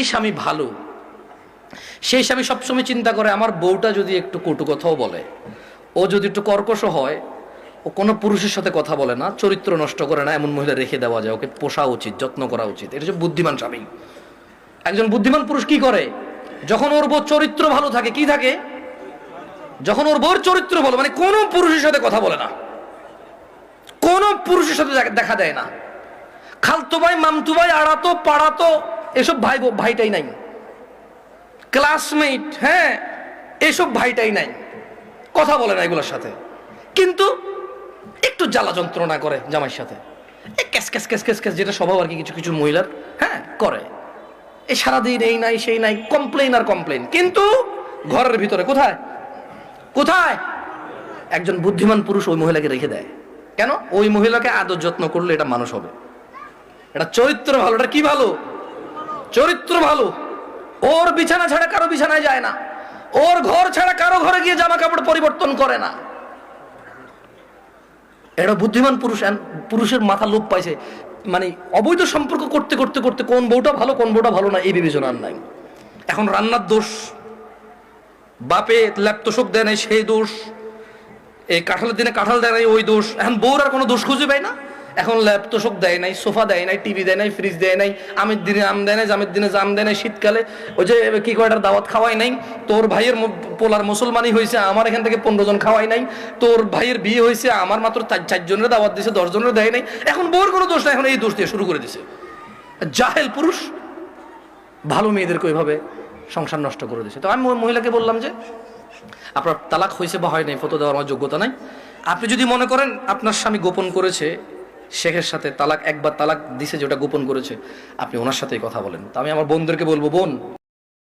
স্বামী ভালো, সেই স্বামী সবসময় চিন্তা করে আমার বউটা যদি একটু কটু কথাও বলে, ও যদি একটু কর্কশ হয়, ও কোনো পুরুষের সাথে কথা বলে না, চরিত্র নষ্ট করে না, এমন মহিলা রেখে দেওয়া যায়, ওকে পোষা উচিত, যত্ন করা উচিত। এটা হচ্ছে বুদ্ধিমান স্বামী। একজন বুদ্ধিমান পুরুষ কি করে, যখন ওর বউ চরিত্র ভালো থাকে, কি থাকে, যখন ওর বউর চরিত্র ভালো, মানে কোনো পুরুষের সাথে কথা বলে না, কোনো পুরুষের সাথে দেখা দেয় না, খালতো ভাই, মামতু ভাই, আড়াতো পাড়াতো এসব ভাইটাই নাই, ক্লাসমেট, হ্যাঁ, এসব ভাইটাই নাই, কথা বলে না এগুলোর সাথে। কিন্তু একটু জ্বালা যন্ত্রণা করে জামাইয়ের সাথে, cash cash cash cash cash, যেটা স্বভাব আর কি কিছু কিছু মহিলার, হ্যাঁ করে। এই সারাদিন এই নাই সেই নাই, কমপ্লেন আর কমপ্লেন। কিন্তু ঘরের ভিতরে কোথায় কোথায় একজন বুদ্ধিমান পুরুষ ওই মহিলাকে রেখে দেয়। কেন? ওই মহিলাকে আদর যত্ন করলে এটা মানুষ হবে, এটা চরিত্র ভালো। এটা কি ভালো? চরিত্র ভালো। ওর বিছানা ছাড়া কারো বিছানায় যায় না, ওর ঘর ছাড়া কারো ঘরে গিয়ে জামা কাপড় পরিবর্তন করে না। এটা বুদ্ধিমান পুরুষ। পুরুষের মাথা লোপ পাইছে, মানে অবৈধ সম্পর্ক করতে করতে করতে কোন বউটা ভালো কোন বউটা ভালো না এই বিবেচনা আর নাই। এখন রান্নার দোষ, বাপে ল্যাপটপ দেয় নাই সেই দোষ, এই কাঁঠালের দিনে কাঁঠাল দেয় নাই ওই দোষ। এখন বউর আর কোনো দোষ খুঁজে পায় না। এখন ল্যাপটপ দেয় নাই, সোফা দেয় নাই, টিভি দেয় নাই, ফ্রিজ দেয় নাই, আমের দিনে আম দেয় নাই, জামের দিনে জাম দেয় নাই, শীতকালে ওই যে কি কয়টার দাওয়াত খাওয়াই নাই, তোর ভাইয়ের পোলার মুসলমানই হয়েছে, আমার এখান থেকে 15 জন খাওয়াই নাই, তোর ভাইয়ের বিয়ে হয়েছে, আমার মাত্র 4 জনের দাওয়াত দিয়েছে, 10 জনের দেয় নাই। এখন বউর কোনো দোষ নাই, এখন এই দোষ দিয়ে শুরু করে দিছে। জাহেল পুরুষ ভালো মেয়েদেরকে ওইভাবে সংসার নষ্ট করে দিছে। তো আমি মহিলাকে বললাম যে আপনার তালাক হয়েছে বা হয় নাই ফটো দেওয়ার আমার যোগ্যতা নাই। আপনি যদি মনে করেন আপনার স্বামী গোপন করেছে শেখের সাথে, তালাক একবার তালাক দিছে যেটা গোপন করেছে, আপনি ওনার সাথেই কথা বলেন। তো আমি আমার বোনদেরকে বলবো, বোন